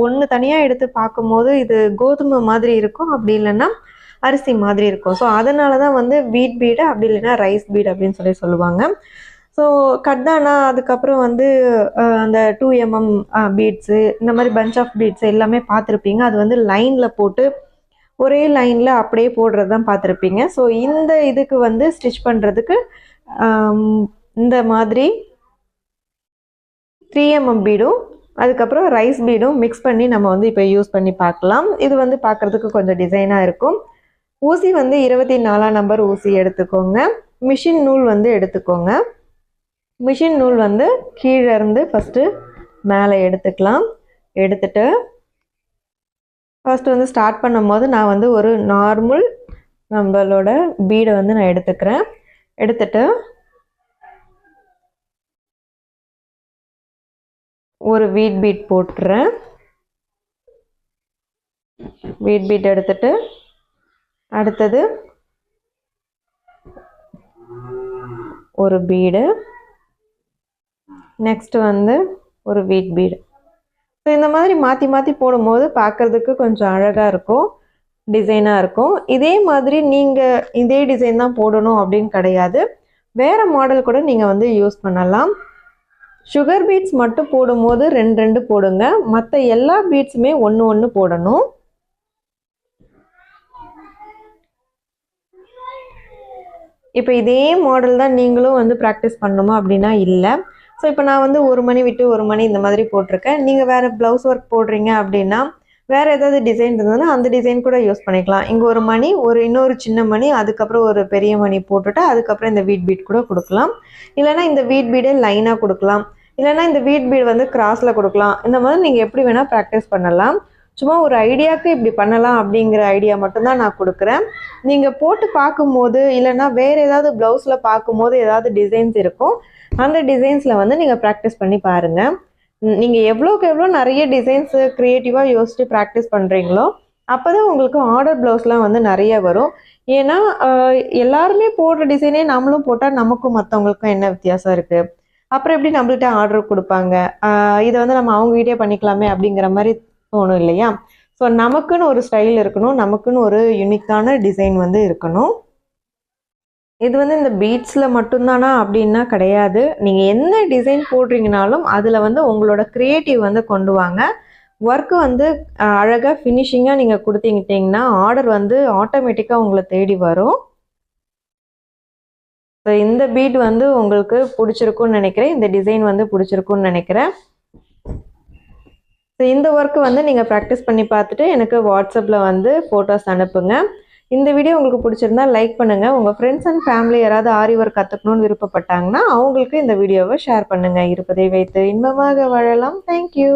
ஒன்று தனியாக எடுத்து பார்க்கும்போது இது கோதுமை மாதிரி இருக்கும், அப்படி இல்லைன்னா அரிசி மாதிரி இருக்கும். ஸோ அதனால தான் வந்து வீட் பீடு அப்படி இல்லைன்னா ரைஸ் பீட் அப்படின்னு சொல்லுவாங்க. ஸோ கர்தானா அதுக்கப்புறம் வந்து அந்த 2mm பீட்ஸு இந்த மாதிரி பஞ்ச் ஆஃப் பீட்ஸ் எல்லாமே பார்த்துருப்பீங்க. அது வந்து லைனில் போட்டு ஒரே லைனில் அப்படியே போடுறது தான் பார்த்துருப்பீங்க. ஸோ இந்த இதுக்கு வந்து ஸ்டிச் பண்ணுறதுக்கு இந்த மாதிரி 3mm பீடும் அதுக்கப்புறம் ரைஸ் பீடும் மிக்ஸ் பண்ணி நம்ம வந்து இப்போ யூஸ் பண்ணி பார்க்கலாம். இது வந்து பார்க்குறதுக்கு கொஞ்சம் டிசைனாக இருக்கும். ஊசி வந்து 24 நம்பர் ஊசி எடுத்துக்கோங்க. மிஷின் நூல் வந்து எடுத்துக்கோங்க. மிஷின் நூல் வந்து கீழே இருந்து ஃபஸ்ட்டு மேலே எடுத்துக்கலாம். எடுத்துட்டு ஃபஸ்ட்டு வந்து ஸ்டார்ட் பண்ணும் போது நான் வந்து ஒரு நார்மல் நம்மளோட பீடை வந்து நான் எடுத்துக்கிறேன். எடுத்துட்டு ஒரு வீட் பீட் போட்டுறேன். வீட் பீட் எடுத்துட்டு அடுத்தது ஒரு பீடு, நெக்ஸ்ட் வந்து ஒரு வீட் பீடு. ஸோ இந்த மாதிரி மாற்றி மாற்றி போடும்போது பார்க்குறதுக்கு கொஞ்சம் அழகாக இருக்கும், டிசைனாக இருக்கும். இதே மாதிரி நீங்கள் இதே டிசைன் தான் போடணும் அப்படின்னு கிடையாது, வேறு மாடல் கூட நீங்கள் வந்து யூஸ் பண்ணலாம். சுகர் பீட்ஸ் மட்டும் போடும்போது 2 போடுங்க, மற்ற எல்லா பீட்ஸுமே 1 போடணும். இப்போ இதே மாடல் தான் நீங்களும் வந்து ப்ராக்டிஸ் பண்ணணுமா அப்படின்னா இல்லை. ஸோ இப்போ நான் வந்து 1 மணி விட்டு 1 மணி இந்த மாதிரி போட்டிருக்கேன். நீங்கள் வேறு ப்ளவுஸ் ஒர்க் போடுறீங்க அப்படின்னா வேறு ஏதாவது டிசைன் இருந்ததுன்னா அந்த டிசைன் கூட யூஸ் பண்ணிக்கலாம். இங்கே ஒரு மணி, இன்னொரு சின்ன மணி, அதுக்கப்புறம் ஒரு பெரிய மணி போட்டுட்டு அதுக்கப்புறம் இந்த வீட் பீட் கூட கொடுக்கலாம். இல்லைனா இந்த வீட் பீடே லைனாக கொடுக்கலாம், இல்லைனா இந்த வீட் பீட் வந்து கிராஸில் கொடுக்கலாம். இந்த மாதிரி நீங்கள் எப்படி வேணால் ப்ராக்டிஸ் பண்ணலாம். சும்மா ஒரு ஐடியாவுக்கு இப்படி பண்ணலாம் அப்படிங்கிற ஐடியா மட்டும்தான் நான் கொடுக்குறேன். நீங்கள் போட்டு பார்க்கும்போது இல்லைனா வேறு ஏதாவது ப்ளவுஸில் பார்க்கும்போது ஏதாவது டிசைன்ஸ் இருக்கும், அந்த டிசைன்ஸில் வந்து நீங்கள் ப்ராக்டிஸ் பண்ணி பாருங்கள். நீங்கள் எவ்வளோக்கு எவ்வளோ நிறைய டிசைன்ஸு க்ரியேட்டிவாக யோசிச்சு ப்ராக்டிஸ் பண்ணுறீங்களோ அப்போ தான் உங்களுக்கு ஆர்டர் ப்ளவுஸ்லாம் வந்து நிறைய வரும். ஏன்னா எல்லாருமே போடுற டிசைனே நம்மளும் போட்டால் நமக்கும் மற்றவங்களுக்கும் என்ன வித்தியாசம் இருக்குது? அப்புறம் எப்படி நம்மள்கிட்ட ஆர்டர் கொடுப்பாங்க? இதை வந்து நம்ம அவங்ககிட்டே பண்ணிக்கலாமே அப்படிங்கிற மாதிரி தோணும் இல்லையா? ஸோ நமக்குன்னு ஒரு ஸ்டைல் இருக்கணும், நமக்குன்னு ஒரு யூனிக்கான டிசைன் வந்து இருக்கணும். இது வந்து இந்த பீட்ஸில் மட்டும்தானா அப்படின்னா கிடையாது. நீங்கள் என்ன டிசைன் போடுறீங்கனாலும் அதில் வந்து உங்களோட க்ரியேட்டிவ் வந்து கொண்டு வாங்க. ஒர்க்கு வந்து அழகாக ஃபினிஷிங்காக நீங்கள் கொடுத்தீங்கிட்டிங்கன்னா ஆர்டர் வந்து ஆட்டோமேட்டிக்காக உங்களை தேடி வரும். ஸோ இந்த பீட் வந்து உங்களுக்கு பிடிச்சிருக்குன்னு நினைக்கிறேன், இந்த டிசைன் வந்து பிடிச்சிருக்குன்னு நினைக்கிறேன். ஸோ இந்த ஒர்க்கு வந்து நீங்கள் ப்ராக்டிஸ் பண்ணி பார்த்துட்டு எனக்கு வாட்ஸ்அப்பில் வந்து ஃபோட்டோஸ் அனுப்புங்க. இந்த வீடியோ உங்களுக்கு பிடிச்சிருந்தா லைக் பண்ணுங்கள். உங்கள் ஃப்ரெண்ட்ஸ் அண்ட் ஃபேமிலி யாராவது ஆரி ஒர்க் கற்றுக்கணும்னு விருப்பப்பட்டாங்கன்னா அவங்களுக்கு இந்த வீடியோவை ஷேர் பண்ணுங்கள். இருப்பதை வைத்து இன்பமாக வாழலாம். தேங்க்யூ.